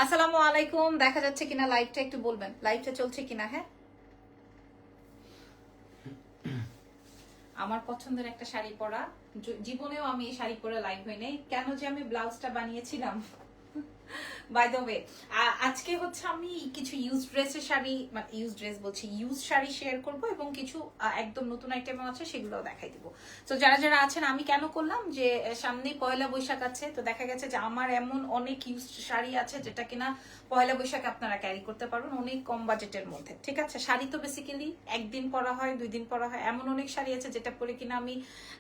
আসসালামু আলাইকুম। দেখা যাচ্ছে কিনা লাইভটা একটু বলবেন, লাইভটা চলছে কিনা। হ্যাঁ, আমার পছন্দের একটা শাড়ি পরা, জীবনেও আমি এই শাড়ি পরে লাইভ হই নাই। কেন যে আমি ব্লাউজটা বানিয়েছিলাম বাই দ্য ওয়ে, আজকে হচ্ছে আমি কিছু ইউজ ড্রেসের শাড়ি, মানে ইউজ ড্রেস বলছি, ইউজ শাড়ি শেয়ার করব এবং কিছু একদম নতুন আইটেম আছে সেগুলোও দেখাই দিব। তো যারা যারা আছেন, আমি কেন করলাম যে সামনেই পয়লা বৈশাখ আছে, তো দেখা গেছে যে আমার এমন অনেক ইউজ শাড়ি আছে যেটা কিনা পয়লা বৈশাখে আপনারা ক্যারি করতে পারবেন অনেক কম বাজেটের মধ্যে। ঠিক আছে, শাড়ি তো বেসিক্যালি একদিন পরা হয়, 2 দিন পরা হয়। এমন অনেক শাড়ি আছে যেটা পরে কিনা আমি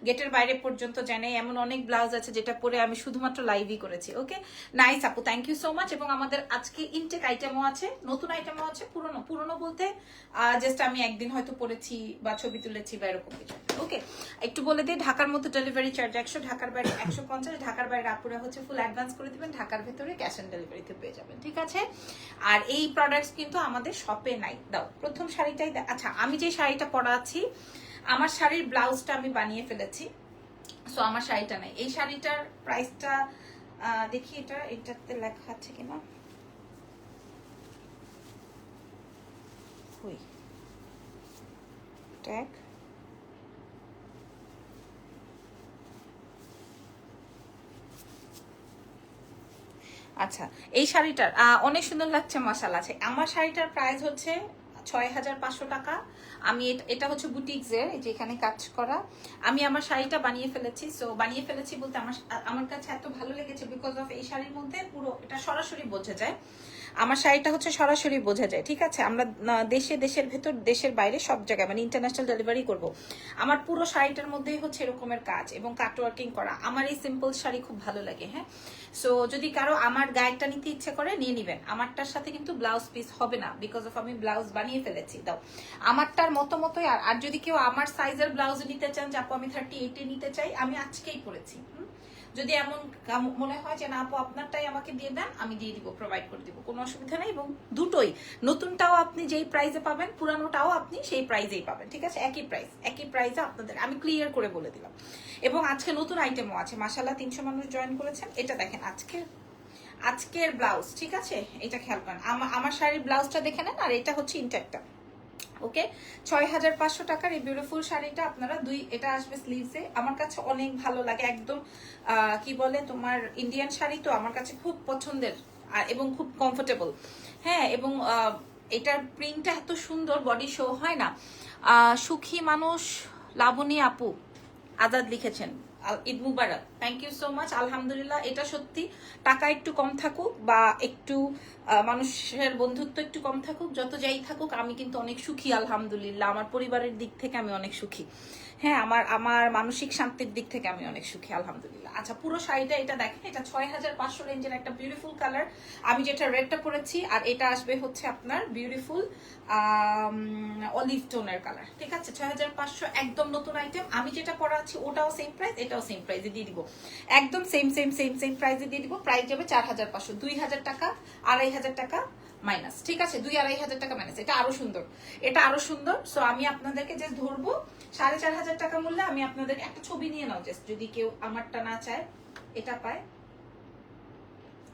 গেটের বাইরে পর্যন্ত যাই নাই। এমন অনেক ব্লাউজ আছে যেটা পরে আমি শুধুমাত্র লাইভই করেছি। ওকে, নাইস আপু, থ্যাংক ইউ সো মাচ। এবং আমাদের আজকে ইনটেক আইটেমও আছে, নতুন আইটেমও আছে, পুরনো পুরনো বলতে জাস্ট আমি একদিন হয়তো পরেছি বা ছবি তুলেছি বা এরকম কিছু। ওকে, একটু বলে দিই, ঢাকার মধ্যে ডেলিভারি চার্জ 100, ঢাকার বাইরে 150, ঢাকার বাইরে আপুরা হচ্ছে ফুল অ্যাডভান্স করে দিবেন, ঢাকার ভেতরে ক্যাশ অন ডেলিভারিতে পেয়ে যাবেন। ঠিক আছে, আর এই প্রোডাক্টস কিন্তু আমাদের শপে নাই। দাও প্রথম শাড়িটাই, আচ্ছা আমি যে শাড়িটা পরা আছি, আমার শাড়ির ব্লাউজটা আমি বানিয়ে ফেলেছি, সো আমার শাড়িটা নাই। এই শাড়িটার প্রাইসটা দেখি, এটাতে লেখা আছে কিনা। হুই ট্যাগ, আচ্ছা এই শাড়িটার অনেক সুন্দর লাগছে, মাশাআল্লাহ। আছে আমার শাড়িটার প্রাইস হচ্ছে 6500 টাকা। আমি এটা হচ্ছে বুটিক্সের, এই যে এখানে কাজ করা। আমি আমার শাড়িটা বানিয়ে ফেলেছি, সো বানিয়ে ফেলেছি বলতে আমার কাছে এত ভালো লেগেছে বিকজ অফ এই শাড়ির মধ্যে পুরো এটা সরাসরি বোঝা যায়। আমার শাড়িটা হচ্ছে সরাসরি বোঝা যায়। ঠিক আছে, আমরা দেশের ভেতর দেশের বাইরে সব জায়গায় মানে ইন্টারন্যাশনাল ডেলিভারি করব। আমার পুরো শাড়িটার মধ্যেই হচ্ছে এরকমের কাজ এবং কাটওয়ার্কিং করা। আমার এই সিম্পল শাড়ি খুব ভালো লাগে। হ্যাঁ, সো যদি কারো আমার গায়েরটা নিতে ইচ্ছে করে নিয়ে নিবেন। আমারটার সাথে কিন্তু ব্লাউজ পিস হবে না বিকজ অফ আমি ব্লাউজ বানিয়ে ফেলেছি। দাও আমারটার মতোই। আর যদি কেউ আমার সাইজের ব্লাউজ নিতে চান, যে আপু আমি 38 নিতে চাই, আমি আজকেই পরেছি। যদি এমন মনে হয় যে না আপু আপনারটাই আমাকে দিয়ে দেন, আমি দিয়ে দিব, প্রোভাইড করে দিব, কোনো অসুবিধা নেই। এবং দুটোই, নতুনটাও আপনি যেই প্রাইসে পাবেন, পুরানোটাও আপনি সেই প্রাইসেই পাবেন। ঠিক আছে, একই প্রাইসে আপনাদের আমি ক্লিয়ার করে বলে দিলাম। এবং আজকে নতুন আইটেমও আছে, মাশাআল্লাহ 300 মানুষ জয়েন করেছেন। এটা দেখেন আজকের ব্লাউজ। ঠিক আছে, এটা খেয়াল করেন, আমার শাড়ির ব্লাউজটা দেখে নেন। আর এটা হচ্ছে ইনটেকটা। ওকে, 6500 টাকার এই বিউটিফুল শাড়িটা আপনারা এটা আসবে স্লিভসে। আমার কাছে অনেক ভালো লাগে, একদম কি বলে তোমার ইন্ডিয়ান শাড়ি তো আমার কাছে খুব পছন্দের এবং খুব কমফোর্টেবল। হ্যাঁ, এবং এটার প্রিন্টটা এত সুন্দর, বডি শো হয় না। সুখী মানুষ লাবণী আপু আজাদ লিখেছেন, ঈদ মুবারক, থ্যাংক ইউ সো মাচ। আলহামদুলিল্লাহ, এটা সত্যি, টাকা একটু কম থাকুক বা একটু মানুষের বন্ধুত্ব একটু কম থাকুক, যত যাই থাকুক, আমি কিন্তু অনেক সুখী আলহামদুলিল্লাহ। আমার পরিবারের দিক থেকে আমি অনেক সুখী। হ্যাঁ, আমার মানসিক শান্তির দিক থেকে আমি অনেক সুখী আলহামদুলিল্লাহ। আচ্ছা, পুরো শাড়িটা এটা দেখেন, এটা 6500 রেঞ্জের একটা বিউটিফুল কালার। আমি যেটা রেডটা পরেছি, আর এটা আসবে হচ্ছে আপনার বিউটিফুল অলিভ টোনের কালার। ঠিক আছে, 6500, একদম নতুন আইটেম। আমি যেটা পরাচ্ছি ওটাও সেম প্রাইস, এটাও সেম প্রাইসে দিয়ে দিব, একদম সেম প্রাইসে দিয়ে দিব। প্রাইস যাবে 4500, 2000 টাকা, 2500 টাকা মাইনাস। ঠিক আছে, 2500 টাকা মাইনাস। এটা আরো সুন্দর। সো আমি আপনাদেরকে জাস্ট ধরবো 4500 টাকা মূল্যে। আমি আপনাদের একটা ছবি নিয়ে নাও জাস্ট, যদি কেউ আমারটা না চায় এটা পায়।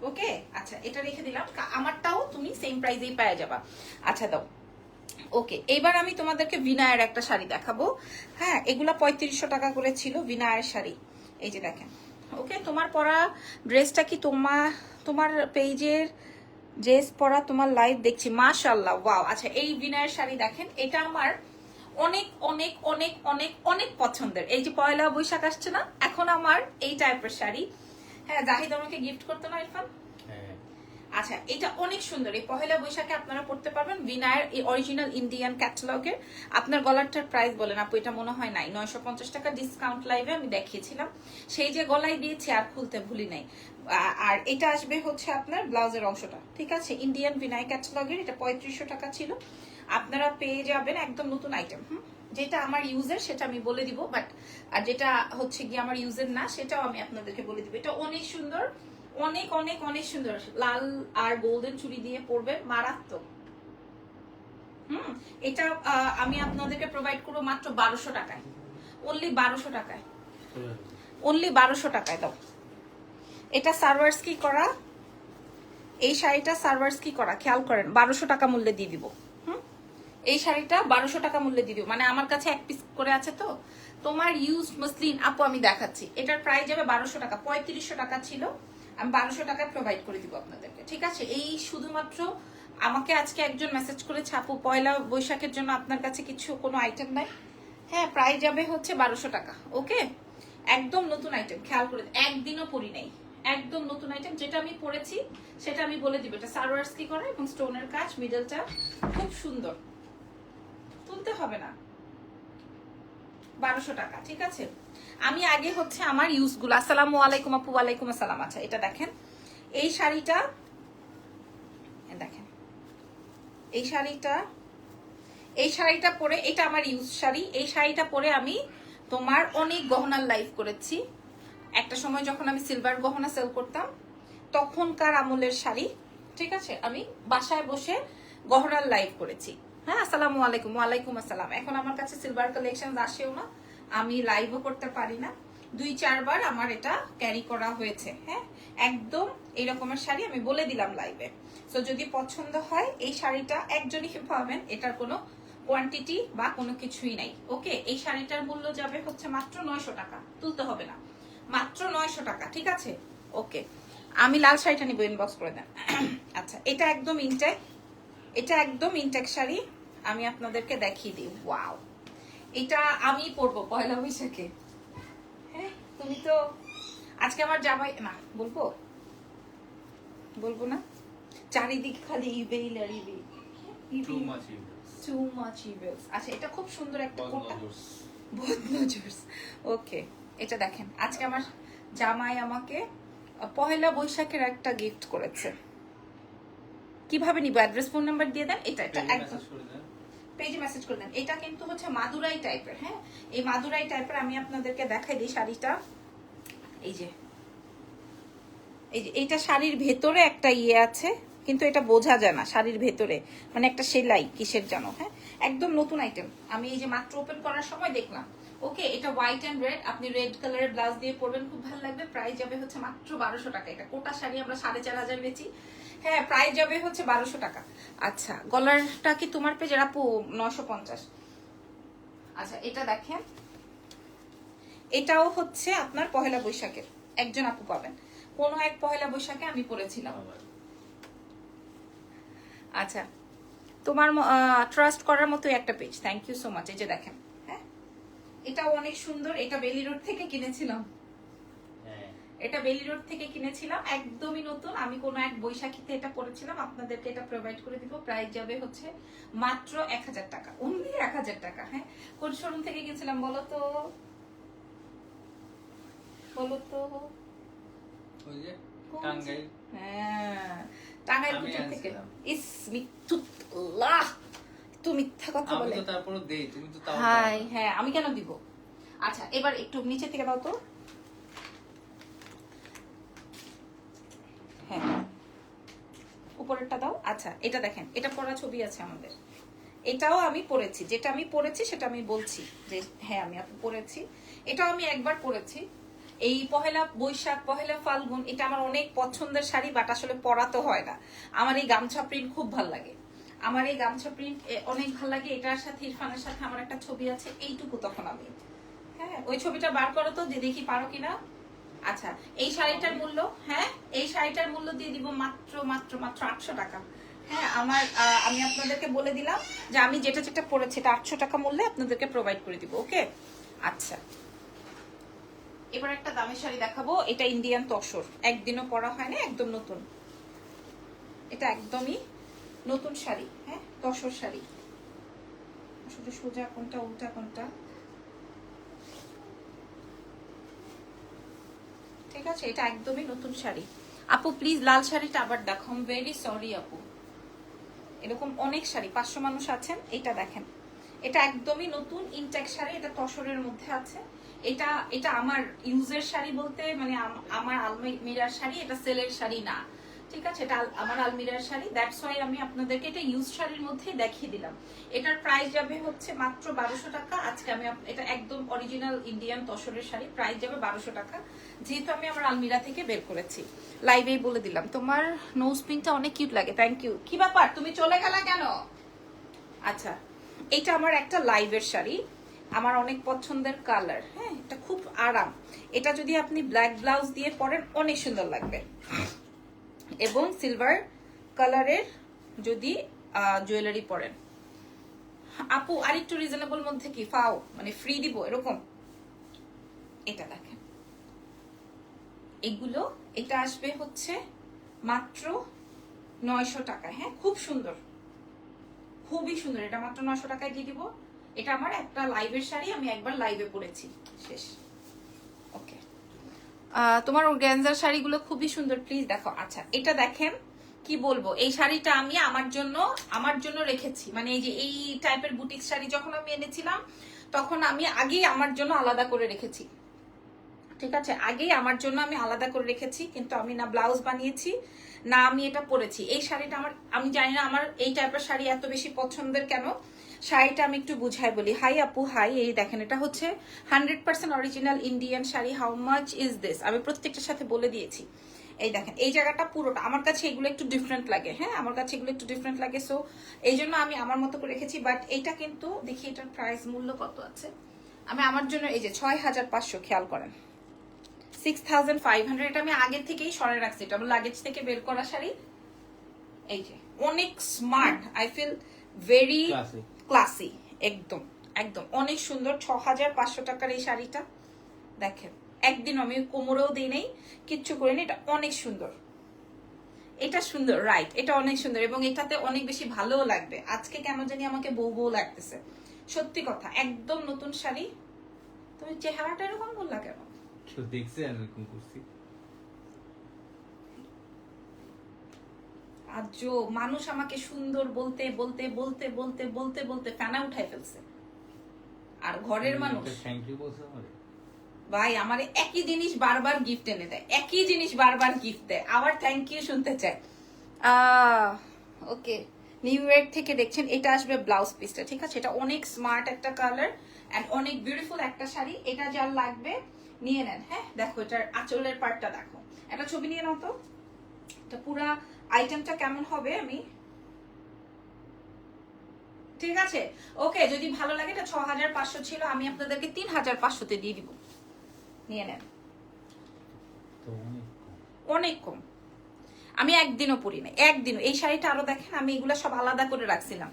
ওকে, আচ্ছা এটা রেখে দিলাম, আমারটাও তুমি সেম প্রাইসেই পাওয়া যাবা। আচ্ছা দাও। ওকে, এবার আমি তোমাদেরকে বিনায়ের একটা শাড়ি দেখাবো। হ্যাঁ, এগুলা 3500 টাকা করে ছিল বিনায়ের শাড়ি। এই যে দেখেন। ওকে, তোমার পরা ড্রেসটা কি তোমার পেজের ড্রেস পরা তোমার লাইভ দেখছি, মাশাআল্লাহ, ওয়াও। আচ্ছা, এই বিনায়ের শাড়ি দেখেন, এটা আমার অনেক অনেক অনেক অনেক অনেক পছন্দের। এই যে পয়লা বৈশাখ আসছে না, এখন আমার এই টাইপের শাড়ি। হ্যাঁ, জাহিদ আমাকে গিফট করতো না ইরফান। আচ্ছা, এটা অনেক সুন্দর, এই পহেলা বৈশাখে আপনারা পড়তে পারবেন। বিনায়ের এই অরিজিনাল ইন্ডিয়ান ক্যাটালগের। আপনার গলারটার প্রাইস বলেন আপু, এটা মনে হয় নাই 950 টাকা ডিসকাউন্ট লাইভে আমি দেখিয়েছিলাম, সেই যে গলায় দিয়েছি আর খুলতে ভুলি নাই। আর এটা আসবে হচ্ছে আপনার ব্লাউজের অংশটা। ঠিক আছে, ইন্ডিয়ান বিনায় ক্যাটালগের, এটা 3500 টাকা ছিল। আপনারা পেয়ে যাবেন একদম নতুন আইটেম। যেটা আমার ইউজের সেটা আমি বলে দিব, বাট আর যেটা হচ্ছে গিয়ে আমার ইউজের না সেটাও আমি আপনাদেরকে বলে দিব। এটা অনেক সুন্দর, অনেক অনেক অনেক সুন্দর, লাল আর গোল্ডেন চুড়ি দিয়ে পরবেন, মারাত্মক। এটা আমি আপনাদেরকে প্রোভাইড করবো মাত্র 1200 টাকায়, অনলি 1200 টাকায়, অনলি 1200 টাকায়। দাও, এটা সার্ভার্স কি করা, এই শাড়িটা সার্ভার্স কি করা খেয়াল করেন, 1200 টাকা মূল্যে দিয়ে দিব। এই শাড়িটা 1200 টাকা মূল্যে দিয়ে দিব, মানে আমার কাছে এক পিস করে আছে তো। তোমার ইউজ মসলিন আপু আমি দেখাচ্ছি, এটার প্রাইস যাবে 1200 টাকা, 3500 টাকা ছিল, আমি 1200 টাকায় প্রোভাইড করে দিব আপনাদেরকে, ঠিক আছে? এই শুধুমাত্র আমাকে আজকে একজন মেসেজ করেছে, আপু পয়লা বৈশাখের জন্য আপনার কাছে কিছু কোনো আইটেম নাই? হ্যাঁ, প্রাইস যাবে হচ্ছে 1200 টাকা। ওকে, একদম নতুন আইটেম, খেয়াল করে একদিনও পরি নাই, একদম নতুন আইটেম। যেটা আমি পরেছি সেটা আমি বলে দিব। এটা সার্ভার্স কি করে এবং স্টোনের কাজ, মিডলটা খুব সুন্দর, তুলতে হবে না। 1200 টাকা, ঠিক আছে? আমি আগে হচ্ছে আমার ইউজ গুলো, আসসালামু আলাইকুম আপু। ওয়ালাইকুম আসসালাম। আচ্ছা, এটা দেখেন, এই শাড়িটা দেখেন, এই শাড়িটা পরে, এটা আমার ইউজ শাড়ি। এই শাড়িটা পরে আমি তোমার অনেক গহনার লাইভ করেছি। একটা সময় যখন আমি সিলভার গহনা সেল করতাম, তখনকার আমলের শাড়ি, ঠিক আছে? আমি বাসায় বসে গহনার লাইভ করেছি। হ্যাঁ, আসসালামু আলাইকুম। ওয়ালাইকুম আসসালাম। এখন আমার কাছে সিলভার কালেকশন আসেও না, আমি লাইভও করতে পারি না। 2-4 বার আমার এটা ক্যারি করা হয়েছে। হ্যাঁ, একদম এই রকমের শাড়ি আমি বলে দিলাম লাইভে। সো যদি পছন্দ হয়, এই শাড়িটা একজনই পাবেন, এটার কোনো কোয়ান্টিটি বা কোনো কিছুই নাই। ওকে, এই শাড়িটার মূল্য যাবে হচ্ছে মাত্র 900 টাকা, তুলতে হবে না, মাত্র 900 টাকা, ঠিক আছে? ওকে, আমি লাল শাড়িটা নিব, ইনবক্স করে দেন। আচ্ছা, এটা একদম ইনটেক, এটা একদম ইনটেক শাড়ি, আমি আপনাদেরকে দেখিয়ে দিই। ওয়াও, এটা আমি পরবো পয়লা বৈশাখে। হ্যাঁ, তুমি তো আজকে আমার জামাই না, বলবো না, চারিদিক খালি ইবেইল আর ইবেইল, টু মাচ ইবেলস। আচ্ছা, এটা খুব সুন্দর একটা কোটা, বদনজরস। ওকে, এটা দেখেন, আজকে আমার জামাই আমাকে পহেলা বৈশাখের একটা গিফট করেছে। কিভাবে নিব? অ্যাড্রেস, ফোন নাম্বার দিয়ে দেন। এটা একদম পেজে মেসেজ করে দেন। এটা কিন্তু হচ্ছে মাদুরাই টাইপের। হ্যাঁ, এই মাদুরাই টাইপের আমি আপনাদেরকে দেখাই দিই শাড়িটা। এই যে এইটা শাড়ির ভেতরে একটা ইয়ে আছে, কিন্তু এটা বোঝা যায় না শাড়ির ভেতরে, মানে একটা সেলাই কিসের জানো। হ্যাঁ, একদম নতুন আইটেম, আমি এই যে মাত্র ওপেন করার সময় দেখলাম। ওকে, এটা হোয়াইট এন্ড রেড, আপনি রেড কালারের ব্লাউজ দিয়ে পরবেন, খুব ভালো লাগবে। প্রাইস যাবে হচ্ছে মাত্র 1200 টাকা। এটা কোটা শাড়ি আমরা 4500 বেচি। হ্যাঁ, প্রাইস যাবে হচ্ছে 1200 টাকা। আচ্ছা, গলারটা কি তোমার পেজের আপু? 950। আচ্ছা, এটা দেখেন, এটাও হচ্ছে আপনার পহেলা বৈশাখের, একজন আপু পাবেন, কোনো এক পহেলা বৈশাখে আমি পরেছিলাম। আচ্ছা, তোমার ট্রাস্ট করার মতো একটা page, thank you so much. এই যে দেখেন, হ্যাঁ, এটাও অনেক সুন্দর। এটা বেলি রোড থেকে কিনেছিলাম, এটা বেলি রোড থেকে কিনেছিলাম, একদমই নতুন। আমি কোনো এক বৈশাখীতে এটা পরেছিলাম, আপনাদেরকে এটা প্রোভাইড করে দিব। প্রাইস যাবে হচ্ছে মাত্র 1000 টাকা, অনলি 1000 টাকা। হ্যাঁ, কোন শোরুম থেকে কিনেছিলাম বলো তো? টাঙ্গাইল। হ্যাঁ, টাঙ্গাইল থেকে। ইস মিথ্যুল্লাহ, তুমি মিথ্যা কথা বলে। আমি তো তারপরে দেই, তুমি তো তাও। হাই, হ্যাঁ, আমি কেন দিব? আচ্ছা, এবার একটু নিচে থেকে দাও তো। হ্যাঁ, উপরেরটা দাও। আচ্ছা, এটা দেখেন, এটা পরা ছবি আছে আমাদের, এটাও আমি পরেছি। যেটা আমি পরেছি সেটা আমি বলছি যে হ্যাঁ, আমি আপু পরেছি। এটাও আমি একবার পরেছি, এই পহেলা বৈশাখ, পহেলা ফাল্গুন। এটা আমার অনেক পছন্দের শাড়ি, বাট আসলে পরা তো হয় না। আমার এই গামছা প্রিন্ট খুব ভাল লাগে, আমার এই গামছা প্রিন্ট অনেক ভাল লাগে। এটার সাথে ইরফানের সাথে আমার একটা ছবি আছে, এইটুকু তখন আমি। হ্যাঁ, ওই ছবিটা বার করো তো, যে দেখি পারো কিনা। আচ্ছা, এই শাড়িটার মূল্য, হ্যাঁ, এই শাড়িটার মূল্য দিয়ে দিব মাত্র মাত্র মাত্র 800 টাকা। হ্যাঁ, আমি আপনাদেরকে বলে দিলাম যে আমি যেটা যেটা পড়েছি এটা 800 টাকা মূল্যে আপনাদেরকে প্রোভাইড করে দিব। ওকে, আচ্ছা, এবার একটা দামি শাড়ি দেখাবো। এটা ইন্ডিয়ান তসর, একদিনও পরা হয় না, একদম নতুন। এটা একদমই নতুন শাড়ি। হ্যাঁ, তসর শাড়ি, আসলে সোজা কোনটা উল্টা কোনটা, ঠিক আছে? এটা একদমই নতুন শাড়ি। আপু প্লিজ লাল শাড়িটা আবার দেখো, আই এম ভেরি সরি আপু। এরকম অনেক শাড়ি, 500 মানুষ আছেন। এটা দেখেন, এটা একদমই নতুন ইনটেক শাড়ি, এটা তসরের মধ্যে আছে। এটা আমার ইউজের শাড়ি বলতে, মানে আমার আলমিরার শাড়ি, এটা সেলের শাড়ি না, ঠিক আছে, এটা আমার আলমিরার শাড়ি, দ্যাটস ওয়াই আমি আপনাদেরকে এটা ইউজ শাড়ির মধ্যেই দেখিয়ে দিলাম। এটার প্রাইস যাবে হচ্ছে মাত্র 1200 টাকা। আজকে আমি এটা একদম অরিজিনাল ইন্ডিয়ান তসরের শাড়ি, প্রাইস যাবে 1200 টাকা, যেহেতু আমি আমার আলমিরা থেকে বের করেছি। লাইভেই বলে দিলাম। তোমার নোজ পিনটা অনেক কিউট লাগে, থ্যাংক ইউ। কি ব্যাপার, তুমি চলে গেলা কেন? আচ্ছা, এটা আমার একটা লাইভের শাড়ি, আমার অনেক পছন্দের কালার। হ্যাঁ, এটা খুব আরাম। এটা যদি আপনি ব্ল্যাক ব্লাউজ দিয়ে পরেন অনেক সুন্দর লাগবে, এবং সিলভার কালারের যদি জুয়েলারি পরেন। আপু আরেকটু রিজনেবল মধ্যে কি ফাও মানে ফ্রি দিব এরকম? এটা দেখেন, এগুলো এটা আসবে হচ্ছে মাত্র 900 টাকায়। হ্যাঁ, খুব সুন্দর, খুবই সুন্দর। এটা মাত্র 900 টাকায় দিয়ে দিব। এটা আমার একটা লাইভের শাড়ি, আমি একবার লাইভে পরেছি, শেষ। ওকে, তোমার অর্গানজার শাড়িগুলো খুবই সুন্দর, প্লিজ দেখো। আচ্ছা, এটা দেখেন, কি বলবো, এই শাড়িটা আমি আমার জন্য রেখেছি। মানে এই যে এই টাইপের বুটিক শাড়ি যখন আমি এনেছিলাম, তখন আমি আগেই আমার জন্য আলাদা করে রেখেছি। ঠিক আছে, আগেই আমার জন্য আমি আলাদা করে রেখেছি, কিন্তু আমি না ব্লাউজ বানিয়েছি না আমি এটা পরেছি। এই শাড়িটা আমি জানি না আমার এই টাইপের শাড়ি এত বেশি পছন্দের কেন। শাড়িটা আমি একটু বুঝাই বলি। হাই আপু, হাই। এই দেখেন, এটা হচ্ছে 100% original Indian sari. How much is this? আমি প্রত্যেকটার সাথে বলে দিয়েছি। এই দেখেন, এই জায়গাটা পুরোটা আমার কাছে এগুলো একটু ডিফারেন্ট লাগে। হ্যাঁ, আমার কাছে এগুলো একটু ডিফারেন্ট লাগে, সো এই জন্য আমি আমার মতো করে রেখেছি। বাট এইটা কিন্তু দেখি এটার প্রাইস মূল্য কত আছে। আমি আমার জন্য এই যে 6500, খেয়াল করেন, 6500। এটা আমি আগে থেকেই সরে রাখছি, এটা আমার লাগেজ থেকে বের করা শাড়ি। এই যে অনেক smart, I feel very classy, একদম একদম অনেক সুন্দর। 6500 টাকার এই শাড়িটা দেখেন, একদিন আমি কোমরেও দিই নেই, কিচ্ছু করিনি। এটা অনেক সুন্দর, এটা সুন্দর, রাইট, এটা অনেক সুন্দর, এবং এটাতে অনেক বেশি ভালোও লাগবে। আজকে কেন জানি আমাকে বউ বউ লাগতেছে, সত্যি কথা। একদম নতুন শাড়ি। তুমি চেহারাটা এরকম বললা কেন? কেউ দেখছে আমি এরকম করছি? আজ মানুষ আমাকে সুন্দর বলতে বলতে বলতে বলতে বলতে বলতে ফেনা উঠাই ফেলছে, আর ঘরের মানুষ থ্যাংক ইউ বলছে আমারে। ভাই আমার একই জিনিস বারবার গিফট এনে দেয়, একই জিনিস বারবার গিফট দেয়, আবার থ্যাংক ইউ শুনতে চায়। ওকে, নিউ ইয়র্ক থেকে দেখছেন। এটা আসবে ব্লাউজ পিসটা, ঠিক আছে? এটা অনেক স্মার্ট একটা কালার এন্ড অনেক বিউটিফুল একটা শাড়ি। এটা যার লাগবে নিয়ে নেন। হ্যাঁ, দেখো এটার আঁচলের পার্টটা দেখো, একটা ছবি নিয়ে নাও তো। এটা পুরা আইটেমটা কেমন হবে আমি, ঠিক আছে? ওকে, যদি ভালো লাগে। এটা 6500 ছিল, আমি আপনাদেরকে 3500-তে দিয়ে দিব, নিয়ে নেন। অনেক কম, আমি একদিনও পরি না, একদিনও। এই শাড়িটা আরো দেখেন, আমি এগুলা সব আলাদা করে রাখছিলাম।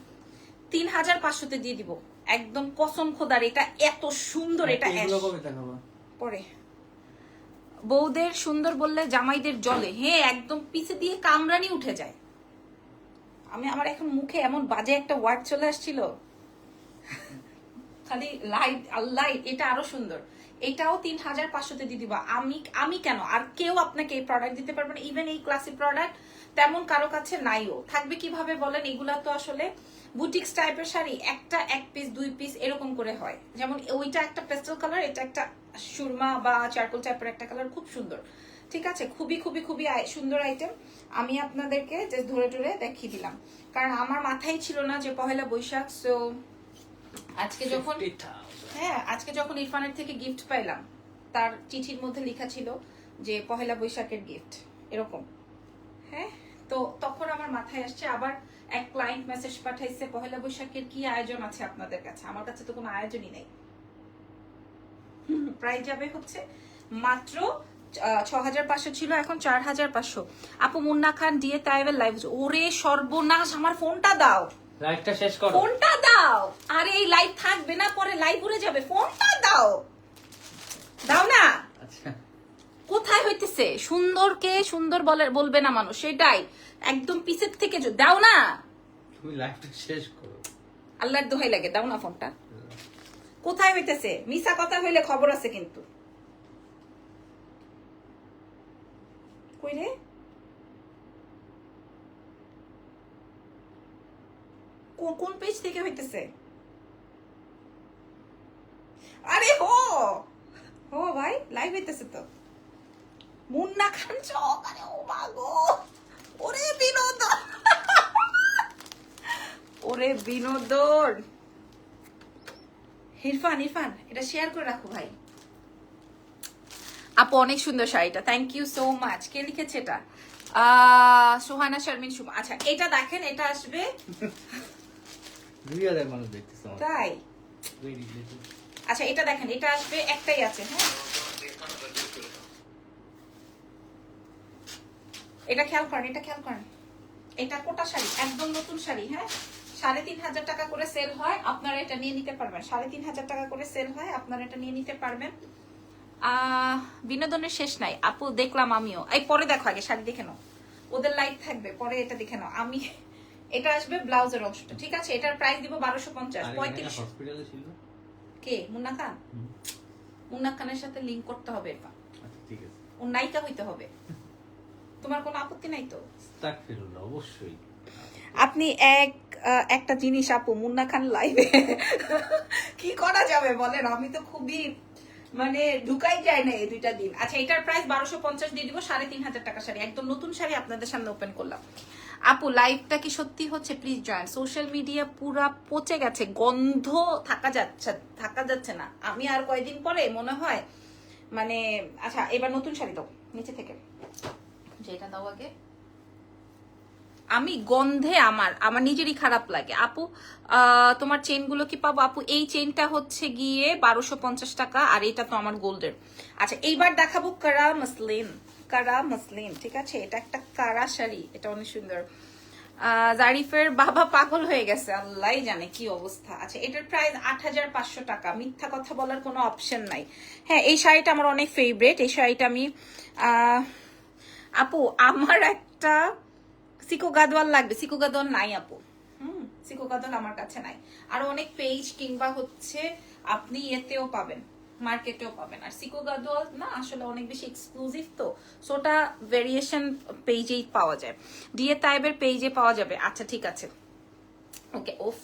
3500-তে দিয়ে দিব, একদম কসম খোদার। এটা এত সুন্দর, এটা পরে বউদের সুন্দর বললে জামাইদের জলে। হ্যাঁ, একদম পিছে দিয়ে কামরানি উঠে যায়। আমার এখন মুখে এমন বাজে একটা ওয়ার্ড চলে আসছিল, খালি লাইট আল্লাহ। এটা আরো সুন্দর, এটাও 3500-তে দিয়ে দিবা। আমি কেন, আর কেউ আপনাকে এই প্রোডাক্ট দিতে পারবে না। ইভেন এই ক্লাসিক প্রোডাক্ট তেমন কারো কাছে নাইও। থাকবে কিভাবে বলেন? এগুলা তো আসলে বুটিক্স টাইপের শাড়ি, একটা এক পিস দুই পিস এরকম করে হয়। যেমন ওইটা একটা পেস্টেল কালার, এটা একটা সুরমা বা চারকোল টাইপের একটা কালার, খুব সুন্দর। ঠিক আছে, খুবই খুবই খুবই সুন্দর আইটেম। আমি আপনাদেরকে জাস্ট ধরে ধরে দেখিয়ে দিলাম, কারণ আমার মাথায় ছিল না যে পহেলা বৈশাখ। সো আজকে যখন ইরফানের থেকে গিফট পাইলাম, তার চিঠির মধ্যে লেখা ছিল যে পহেলা বৈশাখের গিফট এরকম। হ্যাঁ, তো তখন আমার মাথায় আসছে। আবার এক ক্লায়েন্ট মেসেজ পাঠাইছে, পহেলা বৈশাখের কি আয়োজন আছে আপনাদের কাছে? আমার কাছে তো কোনো আয়োজনই নেই। প্রাইস যাবে হচ্ছে মাত্র 6500 ছিল, এখন 4500। আপু মুন্না খান ডিএ তাইবের লাইভ। ওরে সর্বনাশ, আমার ফোনটা দাও, লাইভটা শেষ করো, ফোনটা দাও। আরে এই লাইভ থাকবে না, পরে লাইভ উড়ে যাবে। ফোনটা দাও, দাও না। আচ্ছা, কোথায় হইতেছে সুন্দরকে সুন্দর বলবে না মানুষ, সেটাই একদম পিছের থেকে দাও না। তুমি লাইভটা শেষ করো, আল্লাহর দোহাই লাগে, দাও না ফোনটা। কোথায় হইতেছে? মিছা কথা হইলে খবর আছে কিন্তু। কই রে, কোন পেজ থেকে হইতেছে? আরে হো ভাই, লাইভ হইতেছে তো। মুন্না খান চক, আরে ও মা গো, ওরে বিনোদন, ওরে বিনোদন। ইরফান ইরফান এটা শেয়ার করে রাখো ভাই। আপু অনেক সুন্দর শাড়িটা, থ্যাংক ইউ সো মাচ। কে লিখেছে এটা? সোহানা শারমিন শুভ। আচ্ছা এটা দেখেন, এটা আসবে 2000 মানুষ দেখতেছে আমার। তাই। Very little. আচ্ছা এটা দেখেন, এটা আসবে একটাই আছে, হ্যাঁ এটা খেয়াল করেন, এটা খেয়াল করেন। এটা কোটা শাড়ি, একদম নতুন শাড়ি, হ্যাঁ 3500 টাকা করে সেল হয়, আপনারা এটা নিয়ে নিতে পারবেন। 3500 টাকা করে সেল হয়, আপনারা এটা নিয়ে নিতে পারবেন। বিনোদনের শেষ নাই আপু, দেখলাম আমিও। এই পরে দেখো, আগে শাড়ি দেখে নাও, ওদের লাইভ থাকবে, পরে এটা দেখে নাও। আমি এটা আসবে ব্লাউজের অংশটা, ঠিক আছে? এটার প্রাইস দিব 1250। আর এখানে 35 হসপিটালে ছিল। কে? মুন্না খান? মুন্না খানের সাথে লিংক করতে হবে, আচ্ছা ঠিক আছে। ও নায়িকা হইতে হবে। তোমার কোনো আপত্তি নাই তো? আস্তাগফিরুল্লাহ, অবশ্যই। আপনি একটা জিনিস আপু, মুন্না খান লাইভে কি করা যাবে বলেন? আমি তো খুবই মানে ঢুকাই যায় না এই দুইটা দিন। আচ্ছা এটার প্রাইস 1250 দিয়ে দিব, 3500 টাকা শাড়ি, একদম নতুন শাড়ি আপনাদের সামনে ওপেন করলাম। আপু লাইভটা কি সত্যি হচ্ছে? Please join. সোশ্যাল মিডিয়া পুরা পচে গেছে, গন্ধ থাকা যাচ্ছে না। আমি আর কয়দিন পরে মনে হয় মানে, আচ্ছা এবার নতুন শাড়ি দাও নিচে থেকে, যেটা দাও আগে। আমি গন্ধে আমার নিজেরই খারাপ লাগে আপু। তোমার চেন গুলো কি পাবো আপু? এই চেনটা হচ্ছে গিয়ে 1250 টাকা, আর এটা তো আমার গোল্ডের। আচ্ছা এইবার দেখাবো কারা মসলিন, ঠিক আছে? এটা একটা কারা শাড়ি, এটা অনেক সুন্দর। জারিফের বাবা পাগল হয়ে গেছে, আল্লাহ জানে কি অবস্থা। আচ্ছা এটার প্রাইস 8500 টাকা, মিথ্যা কথা বলার কোনো অপশন নাই। হ্যাঁ এই শাড়িটা আমার অনেক ফেভারিট, এই শাড়িটা আমি আপু আমার একটা সিকো গাদওয়াল লাগবে। সিকো গাদওয়াল নাই আপু, সিকো গাদওয়াল আমার কাছে নাই। আর অনেক পেজ কিংবা হচ্ছে আপনি এতেও পাবেন, মার্কেটেও পাবেন। আর সিকো গাদওয়াল না আসলে অনেক বেশি এক্সক্লুসিভ, তো সোটা ভেরিয়েশন পেজেই পাওয়া যায়, ডিএ তাইবের পেজে পাওয়া যাবে। আচ্ছা ঠিক আছে, ওকে। ওফ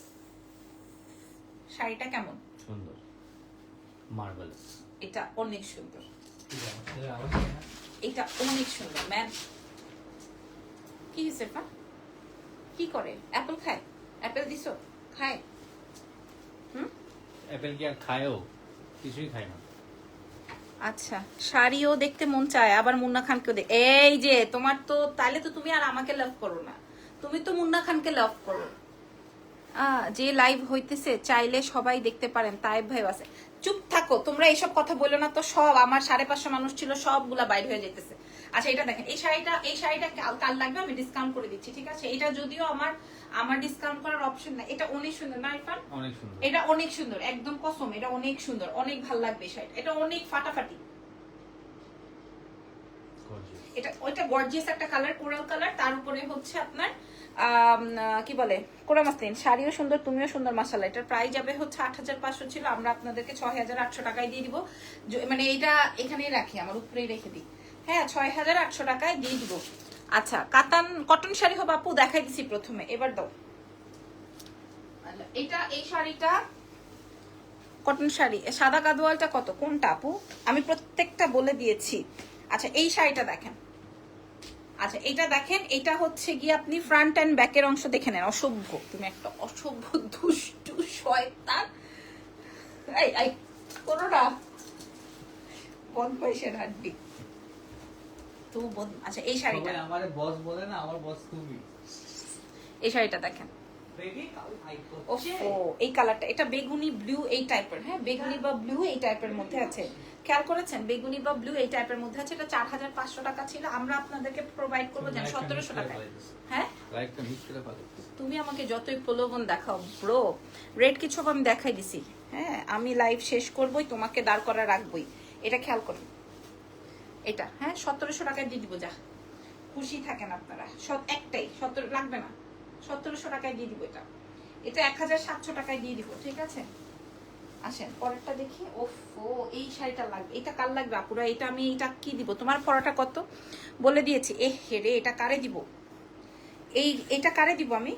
শাড়িটা কেমন? সুন্দর, মার্ভেলাস। এটা অনেক সুন্দর, এটা অনেক সুন্দর ম্যাম। কি হয়েছে পা? কি করে? অ্যাপেল খায়? অ্যাপেল দিছো? খায়? অ্যাপেল কি আর খায়ও? কিছুই খায় না। আচ্ছা শাড়িও দেখতে মন চায়, আবার মুন্না খানকেও এই যে তোমার তো, তাহলে তো তুমি আর আমাকে লাভ করো না, তুমি তো মুন্না খানকে লাভ করো। যে লাইভ হইতেছে চাইলে সবাই দেখতে পারেন, তাইব ভাই আছে। চুপ থাকো তোমরা, এইসব কথা বলো না তো। সব আমার 550 মানুষ ছিল, সবগুলা বাইরে হয়ে যেতেছে। আচ্ছা এটা দেখেন, এই শাড়িটা কাল লাগবে, আমি ডিসকাউন্ট করে দিচ্ছি, ঠিক আছে? এটা যদিও আমার ডিসকাউন্ট করার অপশন নাই। এটা অনেক সুন্দর না ইরফান? অনেক সুন্দর, এটা অনেক সুন্দর, একদম কসম, এটা অনেক সুন্দর, অনেক ভালো লাগবে এই শাড়িটা। এটা অনেক ফাটাফাটি, এটা ওইটা গর্জিয়াস একটা কালার, কোরাল কালার, তার উপরে হচ্ছে আপনার কি বলে কোরা মাসলিন। শাড়িও সুন্দর, তুমিও সুন্দর মাশাআল্লাহ। এটার প্রাইস যাবে হচ্ছে 8500 ছিল, আমরা আপনাদেরকে 6800 টাকায় দিয়ে দিব। মানে এইটা এখানেই রাখি, আমার উপরেই রেখে দিই, হ্যাঁ 6800 টাকায় দিয়ে দিব। আচ্ছা কটন শাড়ি হবে আপু, দেখাই দিছি প্রথমে, এবার দাও। এটা এই শাড়িটা কটন শাড়ি, সাদা গাদোয়ালটা কত, কোনটা আপু? আমি প্রত্যেকটা বলে দিয়েছি। আচ্ছা এই শাড়িটা দেখেন, আচ্ছা এটা দেখেন, এটা হচ্ছে গিয়ে আপনি ফ্রন্ট এন্ড ব্যাকের অংশ দেখে নেন। অসভ্য, তুমি একটা অসভ্য দুষ্টু শয়তান। এই কোনটা বদমাইশের হাড্ডি তো আচ্ছা এই শাড়িটা, সবাই আমারে বস বলে না, আমার বস তুমি। এই শাড়িটা দেখেন, এই কালারটা, এটা বেগুনি ব্লু এই টাইপের, হ্যাঁ বেগুনি বা ব্লু এই টাইপের মধ্যে আছে, খেয়াল করেছেন? বেগুনি বা ব্লু এই টাইপের মধ্যে আছে। এটা 4500 টাকা ছিল, আমরা আপনাদেরকে প্রোভাইড করবো যেন 1700 টাকায়। হ্যাঁ তুমি আমাকে যতই প্রলোভন দেখাও ব্রো, রেড কিছু আমি দেখাই দিছি। হ্যাঁ আমি লাইভ শেষ করবই, তোমাকে দাঁড় করা রাখবই, এটা খেয়াল করুন। এটা হ্যাঁ 1700 টাকায় দিয়ে দিব, যা খুশি থাকেন আপনারা। একটাই 17 লাগবে না, 1700 টাকায় দিয়ে দিব। এটা 1700 টাকায় দিয়ে দিব, ঠিক আছে? আসেন পরেরটা দেখি। ওফো এই শাড়িটা লাগবে, এটা কার লাগবে আপুরা? এটা আমি এটা কি দিব? তোমার পরাটা কত বলে দিয়েছি। হেরে এটা কারে দিব? এটা কারে দিব আমি?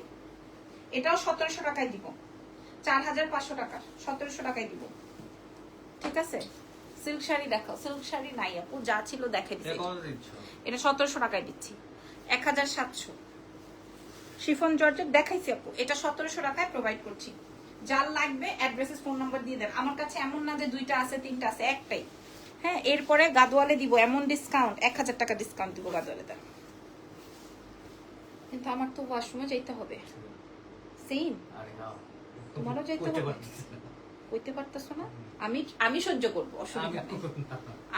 এটাও 1700 টাকায় দিব, 4500 টাকা, 1700 টাকায় দিব, ঠিক আছে? সিল্ক শাড়ি দেখাও। সিল্ক শাড়ি নাই আপু, যা ছিল দেখাই দিচ্ছি। এটা 1700 টাকায় দিচ্ছি, 1700 শিফন জর্জেট দেখাইছি আপু, এটা 1700 টাকায় প্রোভাইড করছি। যার লাগবে অ্যাড্রেসেস ফোন নাম্বার দিয়ে দেন। আমার কাছে এমন না যে 2টা আছে 3টা আছে, একটাই। হ্যাঁ, এরপরে গাদোয়ালে দিব এমন ডিসকাউন্ট, 1000 টাকা ডিসকাউন্ট দিব গাদোয়ালে দেন। কিন্তু আমার তো ওয়াশরুমে যাইতে হবে। সেম আরে না, তোমারও যাইতে হবে। কইতে পারতেছো না? আমি সহ্য করব, অসুবিধা নেই,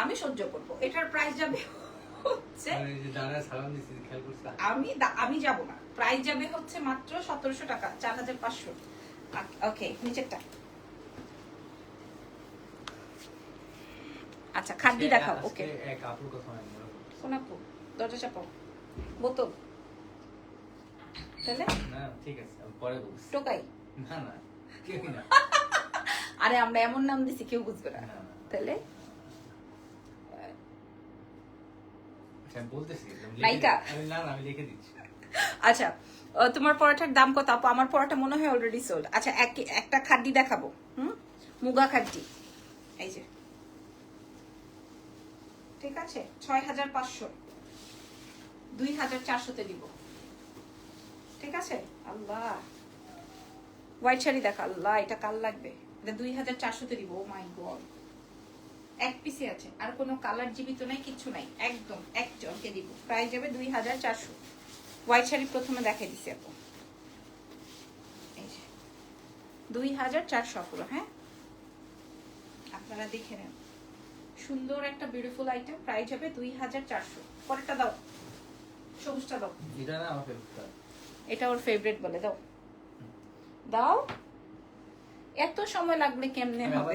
আমি সহ্য করব। এটার প্রাইস যাবে হচ্ছে আমি যাব না, প্রাইস যাবে হচ্ছে মাত্র 1700 টাকা, 4500। ওকে, নিচেরটা। আচ্ছা, খাদ্য দেখাও। ওকে, কোন আপু? দরজা চাপাও, বোতল তাহলে না, ঠিক আছে, আমি পরে বলছি। টোকাই না না, কেউ না। আরে আমরা এমন নাম দিছি কেউ বুঝবে না। না, না। তাহলে আচ্ছা, আমি বলতেছি, নায়িকা? না না, আমি লিখে দিচ্ছি। আচ্ছা, তোমার পরোটার দাম কত আপু? আমার পরোটা মনে হয় অলরেডি সোল্ড। আচ্ছা, একটা খাদ্য দেখাবো। মুগা খাদ্য, এই যে, ঠিক আছে, 6500, 2400 তে দিব। ঠিক আছে। আল্লাহ, হোয়াইট শাড়ি দেখা। আল্লাহ, এটা কাল লাগবে। এটা 2400 তে দিব। ও মাই গড, এক পিসে আছে, আর কোনো কালার জীবিত নাই, কিচ্ছু নাই, একদম একজনকে দিব। প্রাইস যাবে 2400। হোয়াইট শাড়ি প্রথমে দেখাই দিছি আপু, এই যে 2400 পুরো। হ্যাঁ, আপনারা দেখে নেন, সুন্দর একটা বিউটিফুল আইটেম। প্রাইস হবে 2400। পরেরটা দাও, সবুজটা দাও। এটা না আমার ফেভারিট, এটা ওর ফেভারিট বলে, দাও দাও। এত সময় লাগলে কেমনে হবে?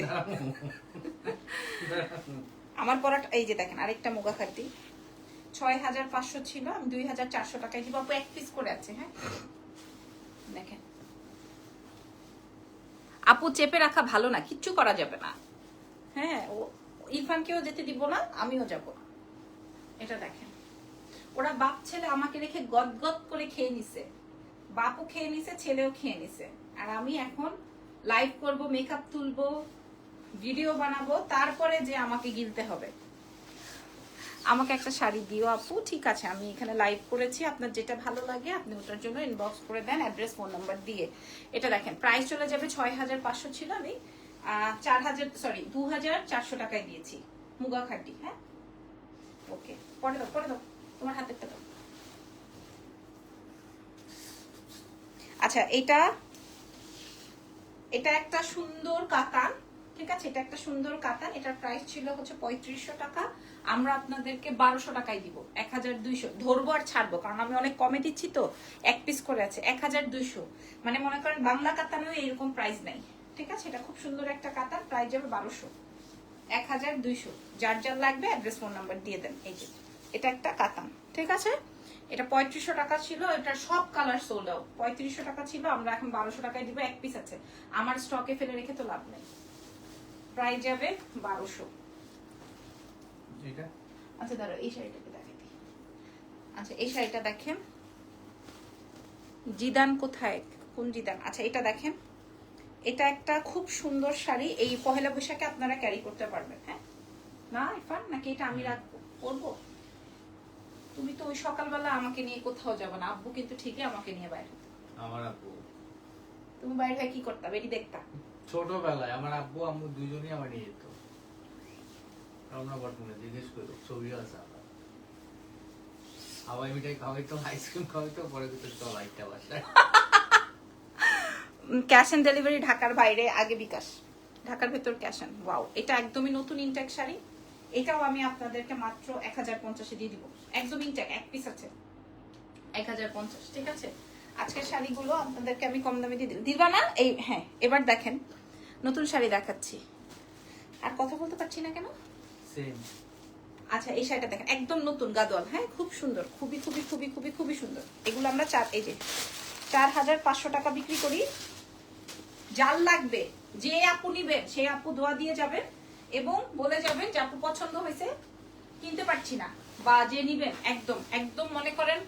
আমার পরাটা, এই যে দেখেন, আরেকটা মুগা খাদ্য 6500 ছিল, আমি 2400 টাকায় দিব আপু। এক পিস করে আছে। হ্যাঁ, দেখেন আপু, চেপে রাখা ভালো না, কিচ্ছু করা যাবে না। হ্যাঁ, ও ইরফানকেও যেতে দিব না, আমিও যাব না। এটা দেখেন, ওরা বাপ ছেলে আমাকে রেখে গদগদ করে খেয়ে নিছে। বাপও খেয়ে নিছে, ছেলেও খেয়ে নিছে। আর আমি এখন লাইভ করব, মেকআপ তুলবো, ভিডিও বানাবো, তারপরে যে আমাকে গিলতে হবে। আমাকে একটা শাড়ি দিও আপু। ঠিক আছে, আমি এখানে লাইভ করেছি, আপনার যেটা ভালো লাগে আপনি ওটার জন্য ইনবক্স করে দেন, অ্যাড্রেস ফোন নাম্বার দিয়ে। এটা দেখেন, প্রাইস চলে যাবে 6500 ছিল, আমি 2400 টাকায় দিয়েছি মুগা খাটি। হ্যাঁ, ওকে, পরে দাও, পরে দাও, তোমার হাতেরটা দাও। আচ্ছা, এটা একটা সুন্দর কাতান। ঠিক আছে, এটা একটা সুন্দর কাতান। এটার প্রাইস ছিল হচ্ছে 3500 টাকা, আমরা আপনাদেরকে 1200 টাকায় দিব। 1200 ধরবো আর ছাড়বো, কারণ আমি অনেক কমে দিচ্ছি তো। এক পিস করে আছে 1200, মানে মনে করেন বাংলা কাতানেও এরকম প্রাইস নাই। ঠিক আছে, এটা খুব সুন্দর একটা কাতান, প্রাইস যাবে 1200। 1200, যার যার লাগবে অ্যাড্রেস ফোন নাম্বার দিয়ে দেন। এই যে, এটা একটা কাতান। ঠিক আছে, এটা 3500 টাকা ছিল, এটা সব কালার সোল্ড আউট। 3500 টাকা ছিল, আমরা এখন 1200 টাকায় দিব। এক পিস আছে, আমার স্টকে ফেলে রেখে তো লাভ নেই। প্রাইস যাবে 1200। এটা আচ্ছা, দাঁড়াও, এই শাড়িটাকে দেখাই দিই। আচ্ছা, এই শাড়িটা দেখেন, জিদান কোথায়, কোন জিদান? আচ্ছা, এটা দেখেন, এটা একটা খুব সুন্দর শাড়ি। এই পহেলা বৈশাখে আপনারা ক্যারি করতে পারবেন। হ্যাঁ না ইরফান, নাকি এটা আমি রাখবো, পরবো? তুমি তো ওই সকালবেলা আমাকে নিয়ে কোথাও যাবে না, আব্বু কিন্তু ঠিকই আমাকে নিয়ে বাইরে। আমার আব্বু, তুমি বাইরে হয়ে কি করতা? বেরি দেখতা? ছোটবেলায় আমার আব্বু আম্মু দুইজনই আমার নিয়ে যেত। আমরা বর্তমানে জিজ্ঞেস করো, ছবি আছে আমার। হাওয়াই মিঠাই খাওয়াইতো, আইসক্রিম খাওয়াইতো, পরে কিন্তু চল আইটা বাসায়। ক্যাশ অন ডেলিভারি ঢাকার বাইরে, আগে বিকাশ, ঢাকার ভেতর ক্যাশ অন। ওয়াও, এটা একদমই নতুন ইনটেক শাড়ি। এটাও আমি আপনাদেরকে মাত্র 1050 দিয়ে দিব, একদম ইনটেক, এক পিস আছে, 1050। ঠিক আছে, আজকের শাড়িগুলো আপনাদেরকে আমি কম দামে দিয়ে দিবা না? এই হ্যাঁ, এবার দেখেন, নতুন শাড়ি দেখাচ্ছি। আর কথা বলতে পারছি না কেন? সেম। আচ্ছা, এই শাড়িটা দেখেন, একদম নতুন গাদোয়াল। হ্যাঁ, খুব সুন্দর, খুবই খুবই খুবই খুবই খুবই সুন্দর। এগুলো আমরা এই যে 4500 টাকা বিক্রি করি। যার লাগবে, যে আপু নিবেন সে আপু দোয়া দিয়ে যাবেন এবং বলে যাবেন যে আপু পছন্দ হয়েছে, কিনতে পারছি না, বা যে নিবেন একদম একদম মনে করেন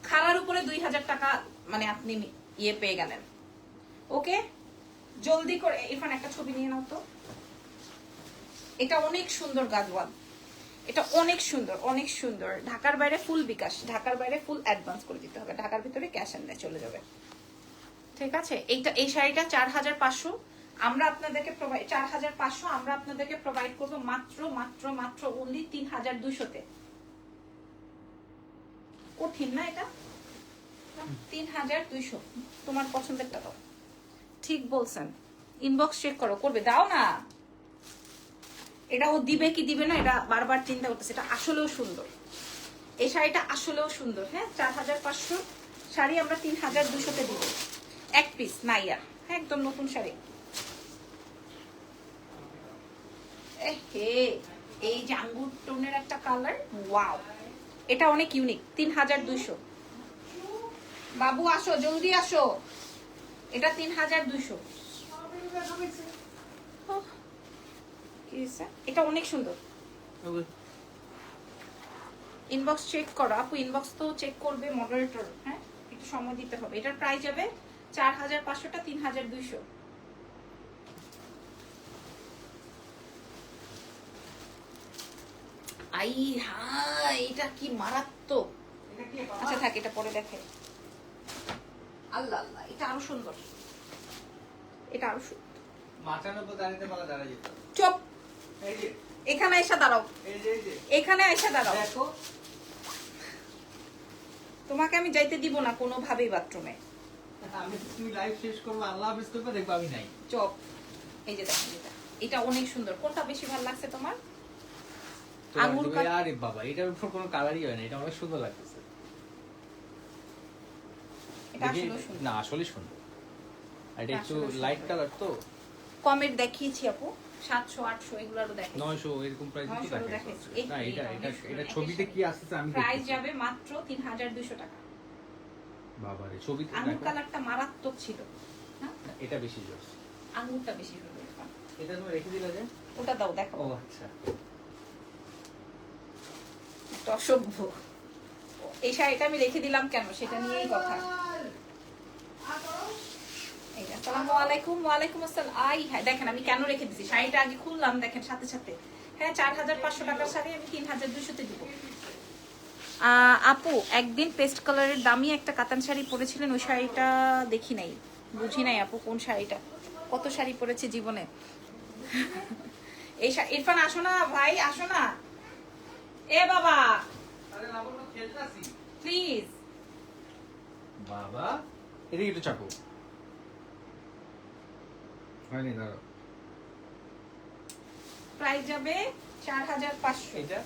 খারার উপরে 2000 টাকা, মানে আপনি ইয়ে পেয়ে গেলেন। ওকে, জলদি করে এখানে একটা ছবি নিয়ে নাও তো। এটা অনেক সুন্দর গাদওয়াল, এটা অনেক সুন্দর, অনেক সুন্দর। ঢাকার বাইরে ফুল বিকাশ, ঢাকার বাইরে ফুল অ্যাডভান্স করে দিতে হবে, ঢাকার ভিতরে ক্যাশ অন চলে যাবে। ঠিক আছে, এই শাড়িটা 4500 আমরা আপনাদেরকে প্রোভাইড, 4500 আমরা আপনাদেরকে প্রোভাইড করবো মাত্র মাত্র মাত্র অনলি 3200-তে। কঠিন না এটা? 3200। তোমার পছন্দেরটা দাও। ঠিক বলছেন, ইনবক্স চেক করো, করবে, দাও না। এটা ও দিবে কি দিবে না এটা বারবার চিন্তা করতেছে। এটা আসলেও সুন্দর, এই শাড়িটা আসলেও সুন্দর। হ্যাঁ, 4500 শাড়ি আমরা 3200-তে দিব, এক পিস নাইয়া। হ্যাঁ, একদম নতুন শাড়ি। এই যে আঙ্গুর টোনের একটা কালার, ওয়াও, এটা অনেক ইউনিক। 3200। বাবু আসো, জলদি আসো, এটা 3200। এটা অনেক সুন্দর। ইনবক্স চেক করো আপু, ইনবক্স তো চেক করবে মডারেটর। হ্যাঁ, একটু সময় দিতে হবে। এটার প্রাইস যাবে 4500টা 3200। আই হাই, এটা কি মারাত্মক। আচ্ছা থাক, এটা পরে দেখে। আল্লাহ আল্লাহ, এটা আরো সুন্দর, এটা আরো সুন্দর। মাথার উপর দাঁড়াতে পারলে দাঁড়াই যেত। চুপ, এই যে এখানে এসে দাঁড়াও, এই যে এখানে এসে দাঁড়াও। দেখো, তোমাকে আমি যাইতে দিব না কোনোভাবেই বাথরুমে। আমি তুমি লাইভ শেষ করবো, আল্লাহ হাফেজ করবে, দেখবো আমি নাই। চুপ। এই যে দেখেন, এটা অনেক সুন্দর। কোনটা বেশি ভালো লাগছে তোমার? আঙ্গুর কালার। আরে বাবা, এটার উপর কোনো কালারই হয় না, এটা অনেক সুন্দর লাগতেছে। এটা আসলে সুন্দর না, আসলে সুন্দর। আর এটা একটু আসলে সুন্দর। লাইট কালার তো। কমের দেখিয়েছি আপু, 700 800 এগুলোরও দেখাই। 900 এরকম প্রাইস দিতে 900 থাকে। দেখাইছি। না, এটা এটা এটা একই ছবিতে সাথে। কি আসছে আমি প্রাইস দেখতেছি। যাবে মাত্র 3200 টাকা। বাবারে, ছবিতে আঙ্গুর দেখো। কালারটা মারাত্মক ছিল না? না, এটা বেশি জোর। আঙ্গুরটা বেশি সুন্দর। এটা তুমি রেখে দিলে যে? ওটা দাও, দেখো। ও আচ্ছা। একটা অসভ্য। এই শাড়িটা আমি রেখে দিলাম কেন সেটা নিয়েই কথা। এই আসসালামু আলাইকুম। ওয়ালাইকুম আসসালাম। আই হ্যাঁ, দেখেন আমি কেন রেখে দিছি, শাড়িটা আগে খুললাম, দেখেন সাথে সাথে। হ্যাঁ, 4500 টাকার শাড়ি আমি 3200-তে দিব। আপু একদিন পেস্ট কালারের দামি একটা কাতান শাড়ি পরেছিলেন, ওই শাড়িটা দেখি নাই, বুঝি নাই আপু কোন শাড়িটা। কত শাড়ি পরেছে জীবনে। এই ইরফান আসো না ভাই, আসো না। এ বাবা, আরে লাবণ্য, খেলতাছি। প্লিজ। বাবা, এদিকে একটু চাপো। হয়নি, দাঁড়াও। প্রাইস যাবে 4500। এটা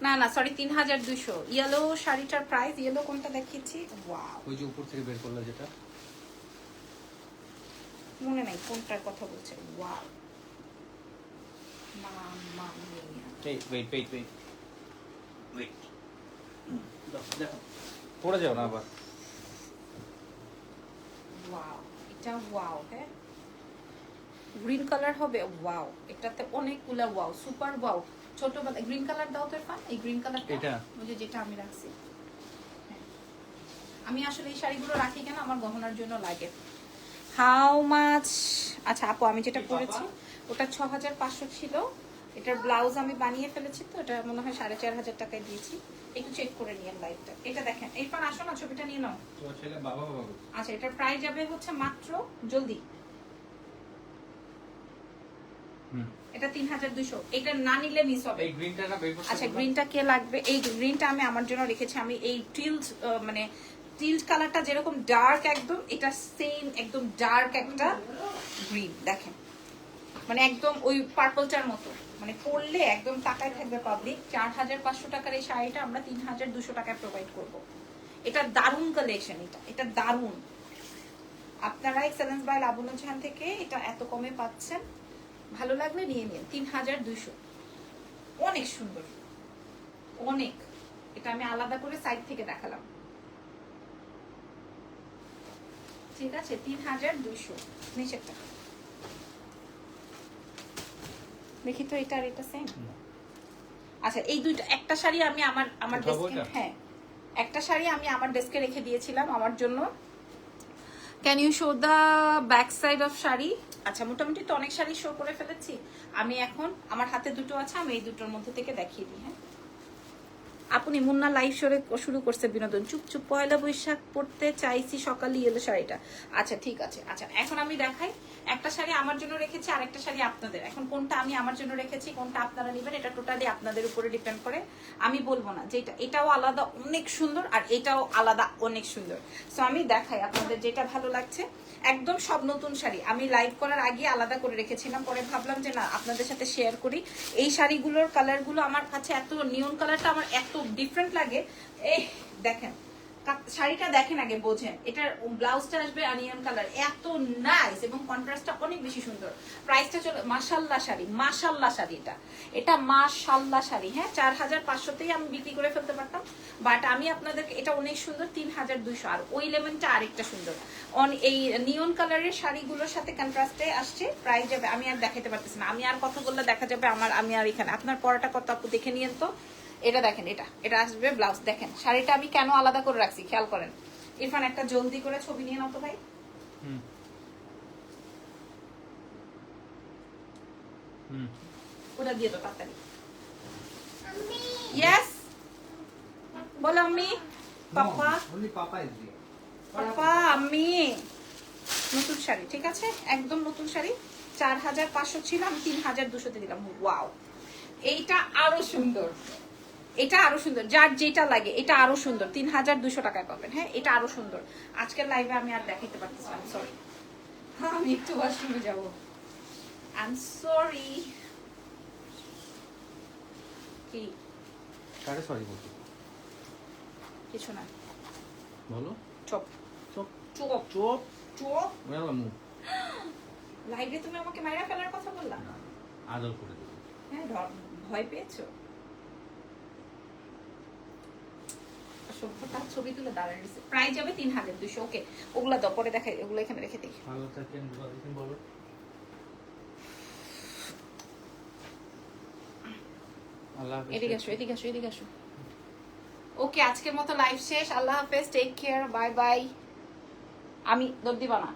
না না, সরি 3200। ইয়েলো শাড়িটার প্রাইস, ইয়েলো কোনটা দেখিয়েছি, ওয়াও, ওই যে উপর থেকে বের করলে যেটা। মনে নাই কোনটার কথা বলছে। ওয়াও, মামা মিয়া। এই ওয়েট ওয়েট ওয়েট ওয়েট, দেখো পড়ে যাও না আবার। ওয়াও, এটা ওয়াও। হ্যাঁ, গ্রিন কালার হবে, ওয়াও, এটাতে অনেকগুলা ওয়াও, সুপার ওয়াও। ছোটবেলা গ্রিন কালার দাও তো ইরফান, এই গ্রিন কালারটা, এটা? ওই যে যেটা আমি রাখছি। হ্যাঁ, আমি আসলে এই শাড়িগুলো রাখি কেন, আমার গহনার জন্য লাগে। How much? আচ্ছা আপু, আমি যেটা পরেছি ওটা 6500 ছিল। এটার ব্লাউজ আমি বানিয়ে ফেলেছি, তো এটা মনে হয় 4500 টাকায় দিয়েছি। একটু চেক করে নিয়ে লাইভটা। এটা দেখেন, এরপর আসো না, ছবিটা নিয়ে নাও। তোমার ছেলে বাবা বাবা বলছে। আচ্ছা, এটার প্রাইস যাবে হচ্ছে মাত্র, জলদি, এটা 3200। এটা না নিলে মিস হবে। এই গ্রিনটা না বের করতে। আচ্ছা, গ্রিনটা কে লাগবে? এই গ্রিনটা আমি আমার জন্য রেখেছি। আমি এই টিল্ট, মানে টিল্ট কালারটা যেরকম ডার্ক একদম, এটা সেম একদম ডার্ক একটা গ্রিন। দেখেন, মানে একদম ওই পার্পলটার মতো, মানে পরলে একদম তাকায় থাকবে পাবলিক। 4500 টাকার এই শাড়িটা আমরা 3200 টাকায় প্রোভাইড করব। এটা দারুণ কালেকশন, এটা দারুণ। আপনারা এক্সেলেন্স বাই লাবণ্য জাহান থেকে এটা এত কমে পাচ্ছেন, ভালো লাগলে নিয়ে নিন। 3200, অনেক সুন্দর, অনেক। এটা আমি আলাদা করে সাইড থেকে দেখালাম। ঠিক আছে, 3200 নিচেরটা দেখি তো, এটা আর এটা সেম। আচ্ছা, এই দুইটা, একটা শাড়ি আমি আমার ডেস্কে, হ্যাঁ একটা শাড়ি আমি আমার ডেস্কে রেখে দিয়েছিলাম আমার জন্য। Can you show the back side of sari? আচ্ছা, মোটামুটি তো অনেক শাড়ি শো করে ফেলেছি। আমি এখন আমার হাতে দুটো আছে, আমি এই দুটোর মধ্যে থেকে দেখিয়ে দিই। হ্যাঁ, আপনি মুন্না লাইভ শুরু করছে বিনোদন। চুপ চুপ, পয়লা বৈশাখ পড়তে চাইছি সকালে এলো শাড়িটা। আচ্ছা ঠিক আছে। আচ্ছা এখন আমি দেখাই, একটা শাড়ি আমার জন্য রেখেছি আর একটা শাড়ি আপনাদের। এখন কোনটা আমি আমার জন্য রেখেছি, কোনটা আপনারা নেবেন, এটা টোটালি আপনাদের উপরে ডিপেন্ড করে। আমি বলবো না যে এটাও আলাদা অনেক সুন্দর আর এটাও আলাদা অনেক সুন্দর। সো আমি দেখাই আপনাদের যেটা ভালো লাগছে। একদম সব নতুন শাড়ি আমি লাইভ করার আগে আলাদা করে রেখেছিলাম, পরে ভাবলাম যে না আপনাদের সাথে শেয়ার করি। এই শাড়িগুলোর কালারগুলো আমার কাছে এত, নিয়ন কালারটা আমার এত ডিফারেন্ট লাগে। এই দেখেন শাড়িটা দেখেন আগে বোঝেন, এটার ব্লাউজটা আসবে অনিয়ন কালার, এত নাইস এবং কন্ট্রাস্টটা অনেক বেশি সুন্দর। প্রাইসটা চলে মাশাল্লাহ শাড়ি, মাশাল্লাহ শাড়ি, এটা মাশাল্লাহ শাড়ি। হ্যাঁ 4500তেই আমি বিক্রি করে ফেলতে পারতাম, বাট আমি আপনাদেরকে এটা অনেক সুন্দর 3200। আর ওই লেমনটা আরেকটা সুন্দর। এই নিয়ন কালারের শাড়িগুলোর সাথে কন্ট্রাস্টে আসছে, প্রাইস যাবে আমি আর দেখাতে পারতেছি না, আমি আর কথা বললে দেখা যাবে আমি আর এখানে। আপনার পরাটা কত আপু দেখে নিয়েন তো। এটা দেখেন, এটা আসবে ব্লাউজ। দেখেন শাড়িটা আমি কেন আলাদা করে রাখছি খেয়াল করেন। ইরফান একটা জলদি করে ছবি নিয়ে নাও তো ভাই। ওটা দিয়ে তো তাড়াতাড়ি। ইয়েস বলো আম্মি। পাপা পাপা আম্মি। নতুন শাড়ি, ঠিক আছে একদম নতুন শাড়ি। 4500 ছিল, আমি 3200 দিলাম। ওয়াও, এইটা আরো সুন্দর, এটা আরো সুন্দর, যার যেটা লাগে এটা আরো সুন্দর। 3200 টাকায় পাবেন। হ্যাঁ এটা আরো সুন্দর। আজকের লাইভে আমি আর দেখাইতে পারতেছি না, সরি। আমি একটু ওয়াশরুমে যাবো, আই এম সরি। কি কারে সরি বলছো? কিছু না, বলো। চুপ চুপ চুপ চুপ চুপ। মেলামু লাইভে তুমি আমাকে মাইরা ফেলার কথা বললা। আদর করে দেবো। হ্যাঁ ভয় পেয়েছো? সভ্যতা ছবি তুলে দাঁড়ায় দিচ্ছে। প্রাইস যাবে 3200। ওকে ওগুলা দাও, পরে দেখাই, ওগুলো এখানে রেখে দিই। ভালো থাকেন বলো। আল্লাহ হাফেজ। এদিকে আসো, এদিকে আসো, এদিকে আসো। ওকে আজকের মতো লাইভ শেষ। আল্লাহ হাফেজ, টেক কেয়ার, বাই বাই। আমি দৌড় দিবা না।